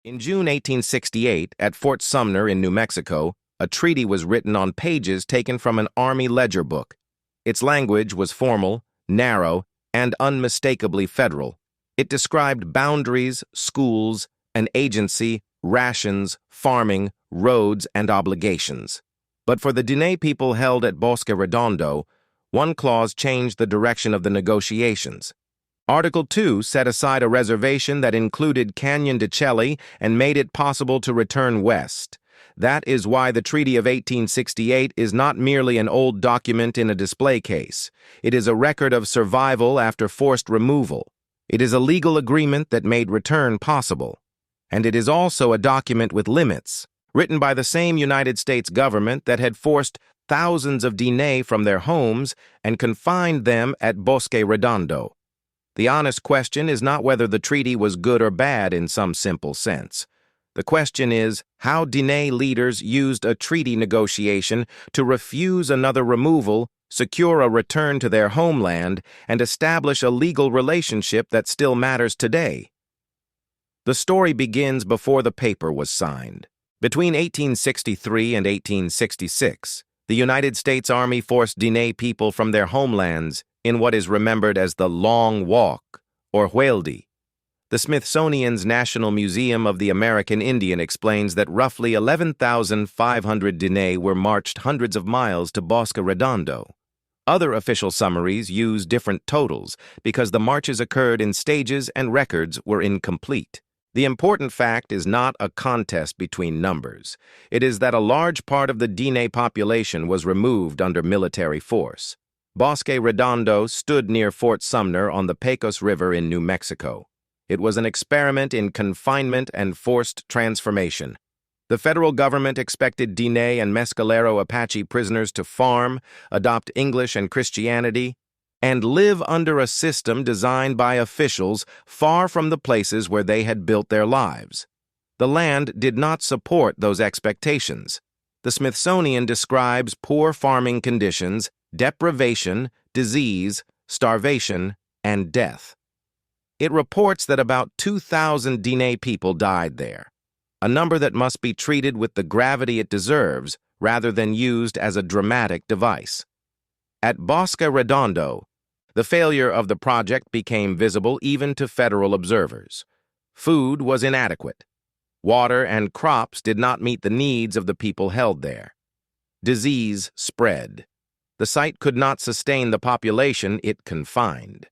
In June 1868, at Fort Sumner in New Mexico, a treaty was written on pages taken from an Army ledger book. Its language was formal, narrow, and unmistakably federal. It described boundaries, schools, an agency, rations, farming, roads, and obligations. But for the Diné people held at Bosque Redondo, one clause changed the direction of the negotiations. Article 2 set aside a reservation that included Canyon de Chelly and made it possible to return west. That is why the Treaty of 1868 is not merely an old document in a display case. It is a record of survival after forced removal. It is a legal agreement that made return possible. And it is also a document with limits, written by the same United States government that had forced thousands of Diné from their homes and confined them at Bosque Redondo. The honest question is not whether the treaty was good or bad in some simple sense. The question is how Diné leaders used a treaty negotiation to refuse another removal, secure a return to their homeland, and establish a legal relationship that still matters today. The story begins before the paper was signed. Between 1863 and 1866, the United States Army forced Diné people from their homelands in what is remembered as the Long Walk, or Hueldi. The Smithsonian's National Museum of the American Indian explains that roughly 11,500 Diné were marched hundreds of miles to Bosque Redondo. Other official summaries use different totals because the marches occurred in stages and records were incomplete. The important fact is not a contest between numbers. It is that a large part of the Diné population was removed under military force. Bosque Redondo stood near Fort Sumner on the Pecos River in New Mexico. It was an experiment in confinement and forced transformation. The federal government expected Diné and Mescalero Apache prisoners to farm, adopt English and Christianity, and live under a system designed by officials far from the places where they had built their lives. The land did not support those expectations. The Smithsonian describes poor farming conditions, deprivation, disease, starvation, and death. It reports that about 2,000 Diné people died there, a number that must be treated with the gravity it deserves rather than used as a dramatic device. At Bosque Redondo, the failure of the project became visible even to federal observers. Food was inadequate. Water and crops did not meet the needs of the people held there. Disease spread. The site could not sustain the population it confined.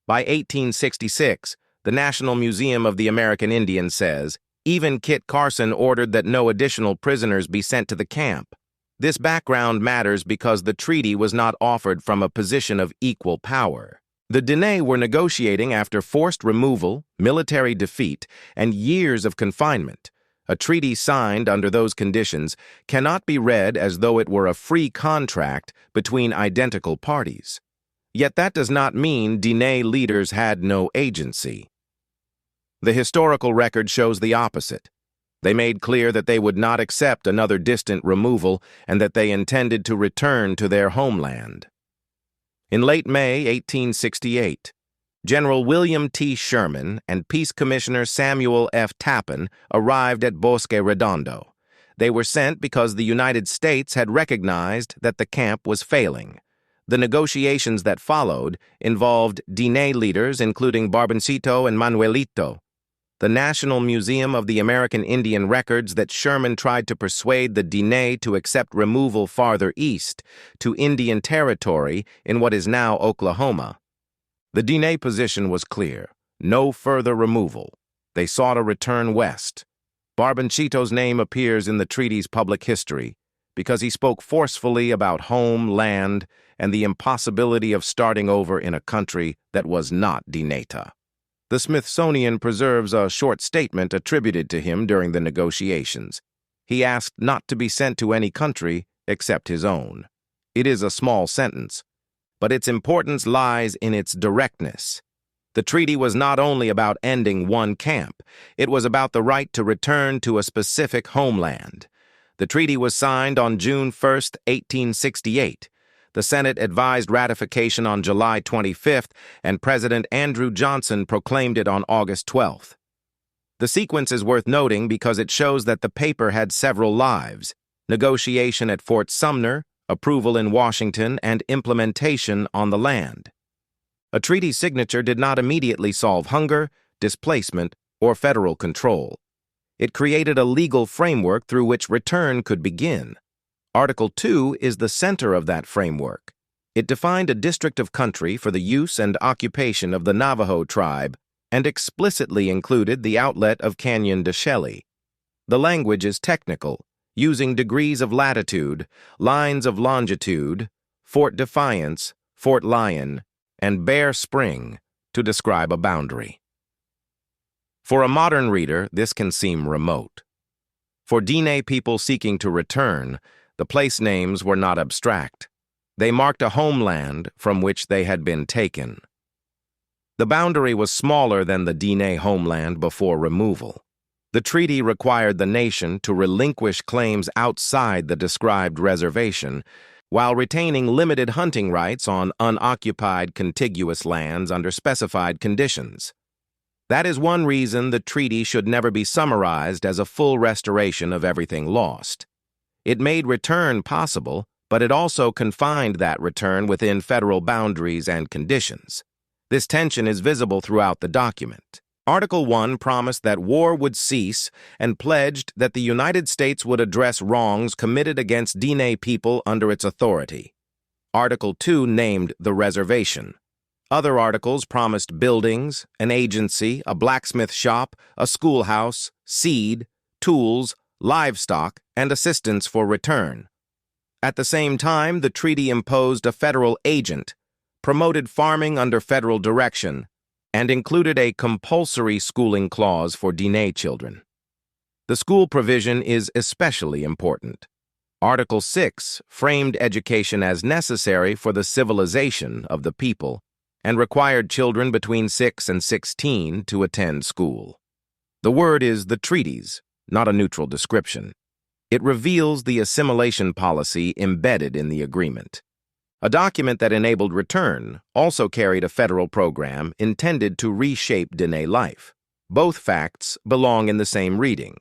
By 1866, the National Museum of the American Indian says, even Kit Carson ordered that no additional prisoners be sent to the camp. This background matters because the treaty was not offered from a position of equal power. The Diné were negotiating after forced removal, military defeat, and years of confinement. A treaty signed under those conditions cannot be read as though it were a free contract between identical parties. Yet that does not mean Diné leaders had no agency. The historical record shows the opposite. They made clear that they would not accept another distant removal and that they intended to return to their homeland. In late May 1868, General William T. Sherman and Peace Commissioner Samuel F. Tappan arrived at Bosque Redondo. They were sent because the United States had recognized that the camp was failing. The negotiations that followed involved Diné leaders including Barboncito and Manuelito. The National Museum of the American Indian records that Sherman tried to persuade the Diné to accept removal farther east, to Indian Territory in what is now Oklahoma. The Diné position was clear: no further removal. They sought a return west. Barboncito's name appears in the treaty's public history because he spoke forcefully about home, land, and the impossibility of starting over in a country that was not Dinéta. The Smithsonian preserves a short statement attributed to him during the negotiations. He asked not to be sent to any country except his own. It is a small sentence, but its importance lies in its directness. The treaty was not only about ending one camp, it was about the right to return to a specific homeland. The treaty was signed on June 1, 1868. The Senate advised ratification on July 25th, and President Andrew Johnson proclaimed it on August 12th. The sequence is worth noting because it shows that the paper had several lives: negotiation at Fort Sumner, approval in Washington, and implementation on the land. A treaty signature did not immediately solve hunger, displacement, or federal control. It created a legal framework through which return could begin. Article 2 is the center of that framework. It defined a district of country for the use and occupation of the Navajo tribe and explicitly included the outlet of Canyon de Chelly. The language is technical, using degrees of latitude, lines of longitude, Fort Defiance, Fort Lyon, and Bear Spring to describe a boundary. For a modern reader, this can seem remote. For Diné people seeking to return, the place names were not abstract. They marked a homeland from which they had been taken. The boundary was smaller than the Diné homeland before removal. The treaty required the nation to relinquish claims outside the described reservation, while retaining limited hunting rights on unoccupied contiguous lands under specified conditions. That is one reason the treaty should never be summarized as a full restoration of everything lost. It made return possible, but it also confined that return within federal boundaries and conditions. This tension is visible throughout the document. Article 1 promised that war would cease and pledged that the United States would address wrongs committed against Diné people under its authority. Article 2 named the reservation. Other articles promised buildings, an agency, a blacksmith shop, a schoolhouse, seed, tools, livestock, and assistance for return. At the same time, the treaty imposed a federal agent, promoted farming under federal direction, and included a compulsory schooling clause for Diné children. The school provision is especially important. Article 6 framed education as necessary for the civilization of the people and required children between 6 and 16 to attend school. The word is the treaties, not a neutral description. It reveals the assimilation policy embedded in the agreement. A document that enabled return also carried a federal program intended to reshape Diné life. Both facts belong in the same reading.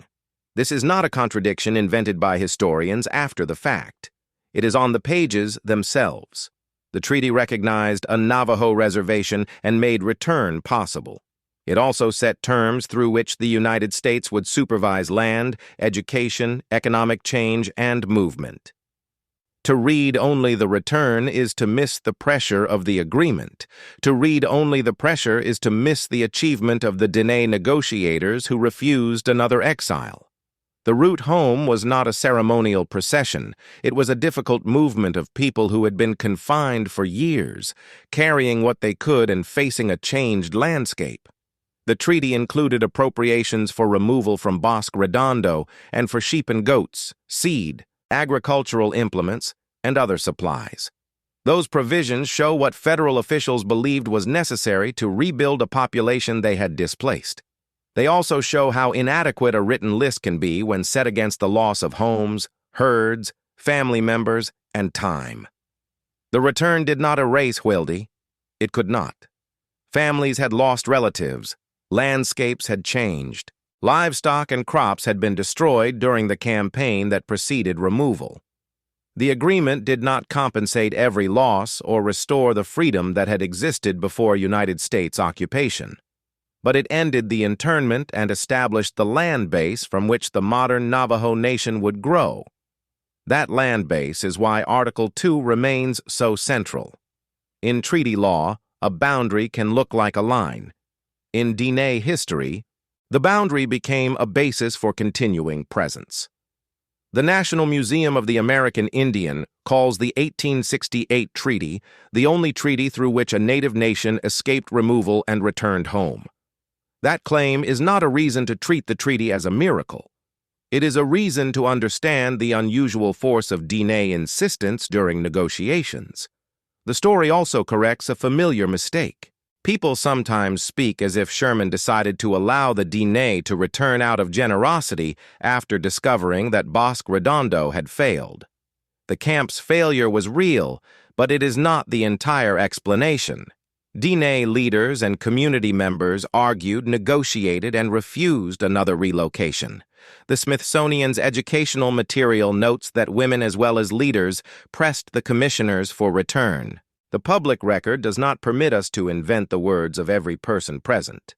This is not a contradiction invented by historians after the fact. It is on the pages themselves. The treaty recognized a Navajo reservation and made return possible. It also set terms through which the United States would supervise land, education, economic change, and movement. To read only the return is to miss the pressure of the agreement. To read only the pressure is to miss the achievement of the Diné negotiators who refused another exile. The route home was not a ceremonial procession. It was a difficult movement of people who had been confined for years, carrying what they could and facing a changed landscape. The treaty included appropriations for removal from Bosque Redondo and for sheep and goats, seed, agricultural implements, and other supplies. Those provisions show what federal officials believed was necessary to rebuild a population they had displaced. They also show how inadequate a written list can be when set against the loss of homes, herds, family members, and time. The return did not erase Hueldi. It could not. Families had lost relatives. Landscapes had changed. Livestock and crops had been destroyed during the campaign that preceded removal. The agreement did not compensate every loss or restore the freedom that had existed before United States occupation, but it ended the internment and established the land base from which the modern Navajo nation would grow. That land base is why Article 2 remains so central. In treaty law, a boundary can look like a line. In Diné history, the boundary became a basis for continuing presence. The National Museum of the American Indian calls the 1868 treaty the only treaty through which a native nation escaped removal and returned home. That claim is not a reason to treat the treaty as a miracle. It is a reason to understand the unusual force of Diné insistence during negotiations. The story also corrects a familiar mistake. People sometimes speak as if Sherman decided to allow the Diné to return out of generosity after discovering that Bosque Redondo had failed. The camp's failure was real, but it is not the entire explanation. Diné leaders and community members argued, negotiated, and refused another relocation. The Smithsonian's educational material notes that women as well as leaders pressed the commissioners for return. The public record does not permit us to invent the words of every person present.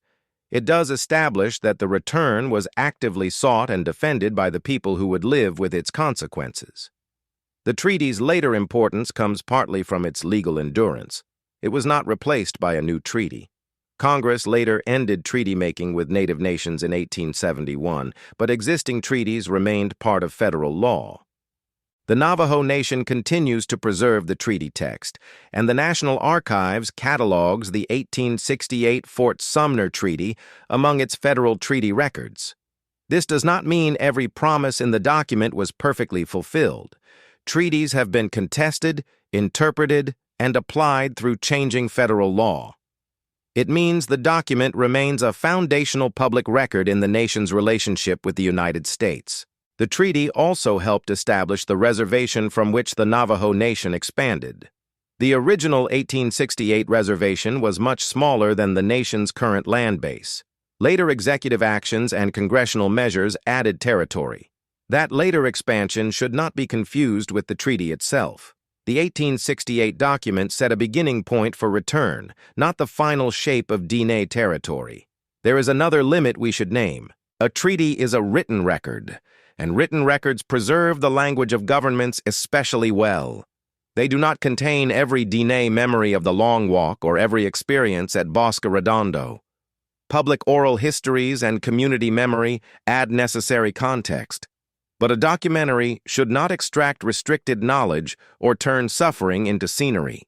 It does establish that the return was actively sought and defended by the people who would live with its consequences. The treaty's later importance comes partly from its legal endurance. It was not replaced by a new treaty. Congress later ended treaty-making with Native nations in 1871, but existing treaties remained part of federal law. The Navajo Nation continues to preserve the treaty text, and the National Archives catalogs the 1868 Fort Sumner Treaty among its federal treaty records. This does not mean every promise in the document was perfectly fulfilled. Treaties have been contested, interpreted, and applied through changing federal law. It means the document remains a foundational public record in the nation's relationship with the United States. The treaty also helped establish the reservation from which the Navajo Nation expanded. The original 1868 reservation was much smaller than the nation's current land base. Later executive actions and congressional measures added territory. That later expansion should not be confused with the treaty itself. The 1868 document set a beginning point for return, not the final shape of Diné territory. There is another limit we should name. A treaty is a written record, and written records preserve the language of governments especially well. They do not contain every Diné memory of the Long Walk or every experience at Bosque Redondo. Public oral histories and community memory add necessary context. But a documentary should not extract restricted knowledge or turn suffering into scenery.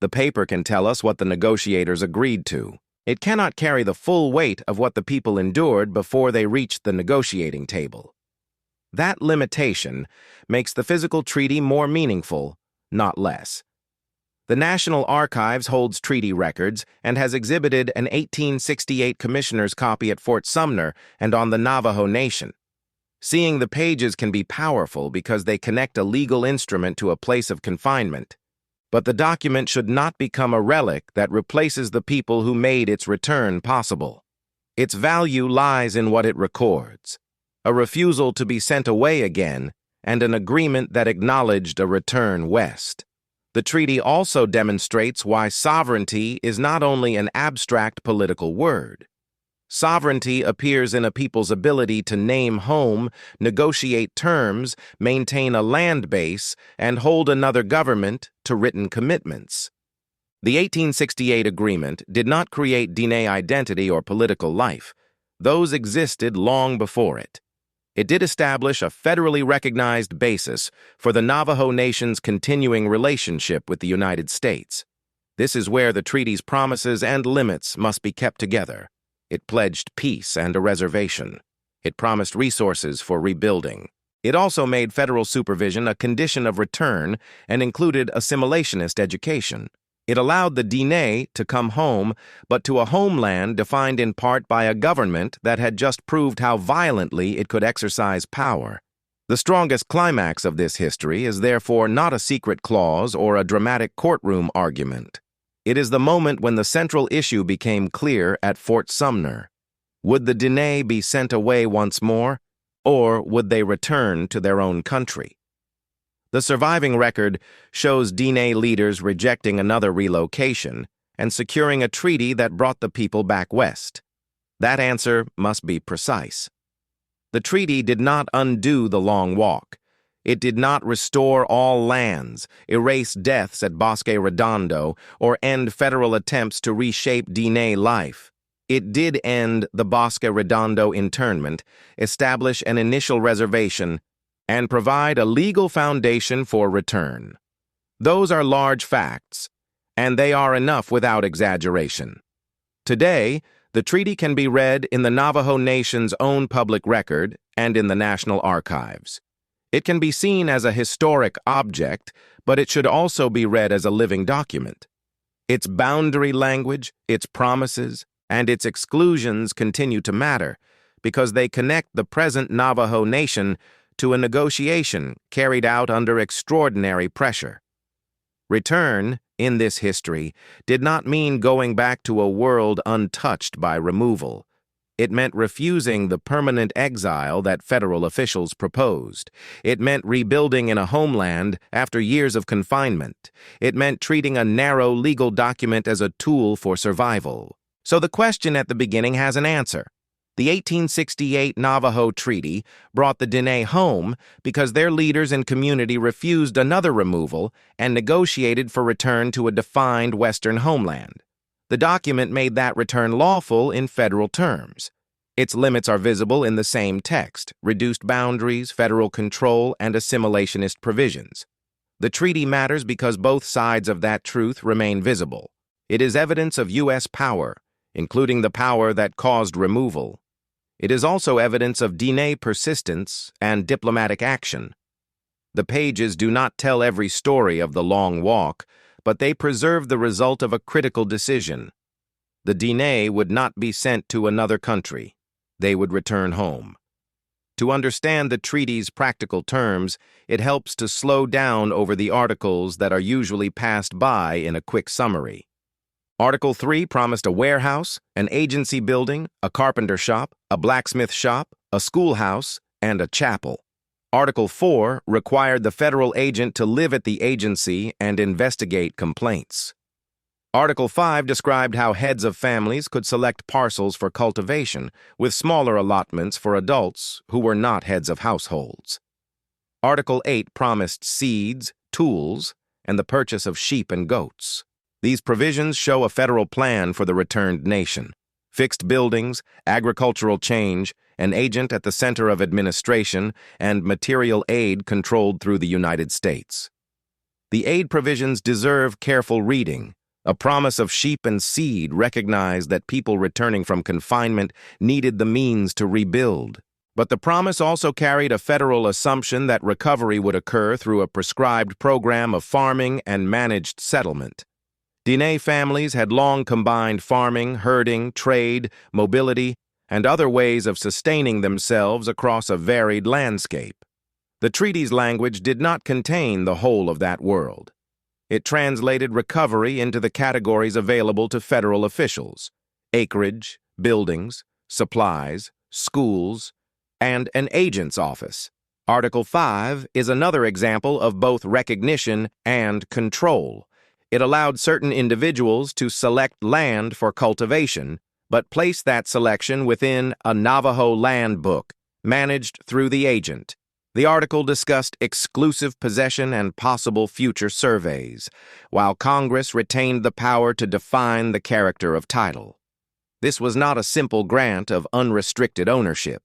The paper can tell us what the negotiators agreed to. It cannot carry the full weight of what the people endured before they reached the negotiating table. That limitation makes the physical treaty more meaningful, not less. The National Archives holds treaty records and has exhibited an 1868 commissioner's copy at Fort Sumner and on the Navajo Nation. Seeing the pages can be powerful because they connect a legal instrument to a place of confinement. But the document should not become a relic that replaces the people who made its return possible. Its value lies in what it records: a refusal to be sent away again and an agreement that acknowledged a return west. The treaty also demonstrates why sovereignty is not only an abstract political word. Sovereignty appears in a people's ability to name home, negotiate terms, maintain a land base, and hold another government to written commitments. The 1868 agreement did not create Diné identity or political life. Those existed long before it. It did establish a federally recognized basis for the Navajo Nation's continuing relationship with the United States. This is where the treaty's promises and limits must be kept together. It pledged peace and a reservation. It promised resources for rebuilding. It also made federal supervision a condition of return and included assimilationist education. It allowed the Diné to come home, but to a homeland defined in part by a government that had just proved how violently it could exercise power. The strongest climax of this history is therefore not a secret clause or a dramatic courtroom argument. It is the moment when the central issue became clear at Fort Sumner. Would the Diné be sent away once more, or would they return to their own country? The surviving record shows Diné leaders rejecting another relocation and securing a treaty that brought the people back west. That answer must be precise. The treaty did not undo the Long Walk. It did not restore all lands, erase deaths at Bosque Redondo, or end federal attempts to reshape Diné life. It did end the Bosque Redondo internment, establish an initial reservation, and provide a legal foundation for return. Those are large facts, and they are enough without exaggeration. Today, the treaty can be read in the Navajo Nation's own public record and in the National Archives. It can be seen as a historic object, but it should also be read as a living document. Its boundary language, its promises, and its exclusions continue to matter because they connect the present Navajo Nation to a negotiation carried out under extraordinary pressure. Return in this history, did not mean going back to a world untouched by removal. It meant refusing the permanent exile that federal officials proposed. It meant rebuilding in a homeland after years of confinement. It meant treating a narrow legal document as a tool for survival. So the question at the beginning has an answer. The 1868 Navajo Treaty brought the Diné home because their leaders and community refused another removal and negotiated for return to a defined Western homeland. The document made that return lawful in federal terms. Its limits are visible in the same text: reduced boundaries, federal control, and assimilationist provisions. The treaty matters because both sides of that truth remain visible. It is evidence of U.S. power, including the power that caused removal. It is also evidence of Diné persistence and diplomatic action. The pages do not tell every story of the long walk, but they preserve the result of a critical decision. The Diné would not be sent to another country. They would return home. To understand the treaty's practical terms, it helps to slow down over the articles that are usually passed by in a quick summary. Article 3 promised a warehouse, an agency building, a carpenter shop, a blacksmith shop, a schoolhouse, and a chapel. Article 4 required the federal agent to live at the agency and investigate complaints. Article 5 described how heads of families could select parcels for cultivation, with smaller allotments for adults who were not heads of households. Article 8 promised seeds, tools, and the purchase of sheep and goats. These provisions show a federal plan for the returned nation: fixed buildings, agricultural change, an agent at the center of administration, and material aid controlled through the United States. The aid provisions deserve careful reading. A promise of sheep and seed recognized that people returning from confinement needed the means to rebuild. But the promise also carried a federal assumption that recovery would occur through a prescribed program of farming and managed settlement. Diné families had long combined farming, herding, trade, mobility, and other ways of sustaining themselves across a varied landscape. The treaty's language did not contain the whole of that world. It translated recovery into the categories available to federal officials: acreage, buildings, supplies, schools, and an agent's office. Article 5 is another example of both recognition and control. It allowed certain individuals to select land for cultivation, but placed that selection within a Navajo land book, managed through the agent. The article discussed exclusive possession and possible future surveys, while Congress retained the power to define the character of title. This was not a simple grant of unrestricted ownership.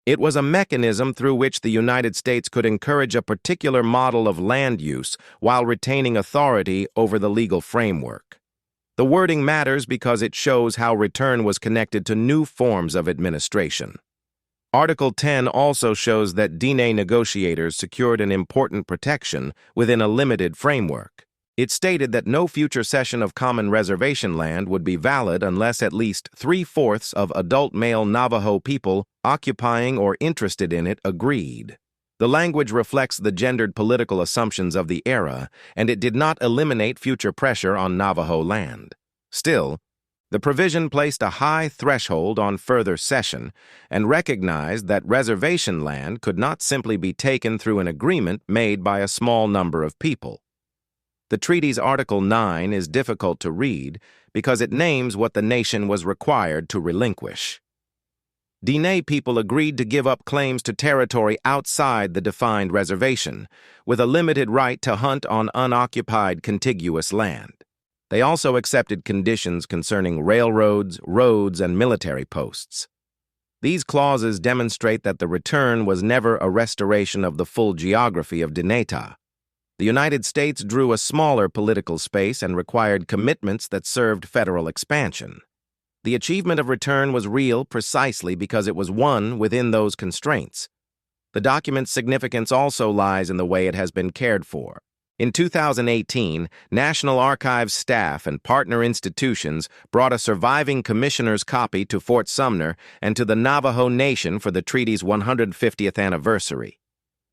It was a mechanism through which the United States could encourage a particular model of land use while retaining authority over the legal framework. The wording matters because it shows how return was connected to new forms of administration. Article 10 also shows that Diné negotiators secured an important protection within a limited framework. It stated that no future cession of common reservation land would be valid unless at least 3/4 of adult male Navajo people occupying or interested in it agreed. The language reflects the gendered political assumptions of the era, and it did not eliminate future pressure on Navajo land. Still, the provision placed a high threshold on further cession and recognized that reservation land could not simply be taken through an agreement made by a small number of people. The treaty's Article 9 is difficult to read because it names what the nation was required to relinquish. Diné people agreed to give up claims to territory outside the defined reservation, with a limited right to hunt on unoccupied contiguous land. They also accepted conditions concerning railroads, roads, and military posts. These clauses demonstrate that the return was never a restoration of the full geography of Dinéta. The United States drew a smaller political space and required commitments that served federal expansion. The achievement of return was real precisely because it was won within those constraints. The document's significance also lies in the way it has been cared for. In 2018, National Archives staff and partner institutions brought a surviving commissioner's copy to Fort Sumner and to the Navajo Nation for the treaty's 150th anniversary.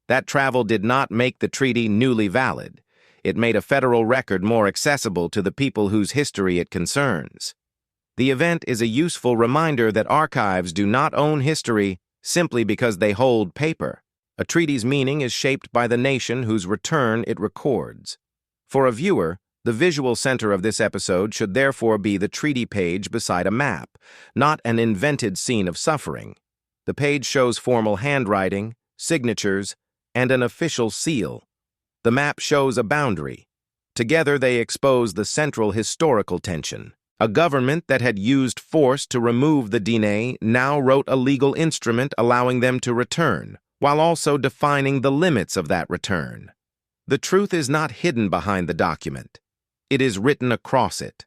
That travel did not make the treaty newly valid. It made a federal record more accessible to the people whose history it concerns. The event is a useful reminder that archives do not own history simply because they hold paper. A treaty's meaning is shaped by the nation whose return it records. For a viewer, the visual center of this episode should therefore be the treaty page beside a map, not an invented scene of suffering. The page shows formal handwriting, signatures, and an official seal. The map shows a boundary. Together they expose the central historical tension. A government that had used force to remove the Diné now wrote a legal instrument allowing them to return, while also defining the limits of that return. The truth is not hidden behind the document. It is written across it.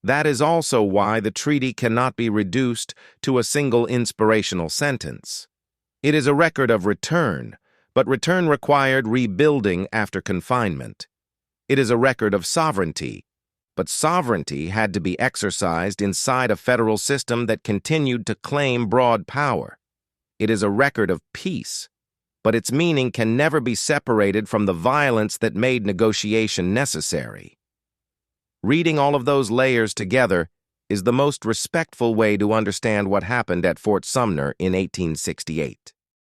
That is also why the treaty cannot be reduced to a single inspirational sentence. It is a record of return, but return required rebuilding after confinement. It is a record of sovereignty, but sovereignty had to be exercised inside a federal system that continued to claim broad power. It is a record of peace, but its meaning can never be separated from the violence that made negotiation necessary. Reading all of those layers together is the most respectful way to understand what happened at Fort Sumner in 1868.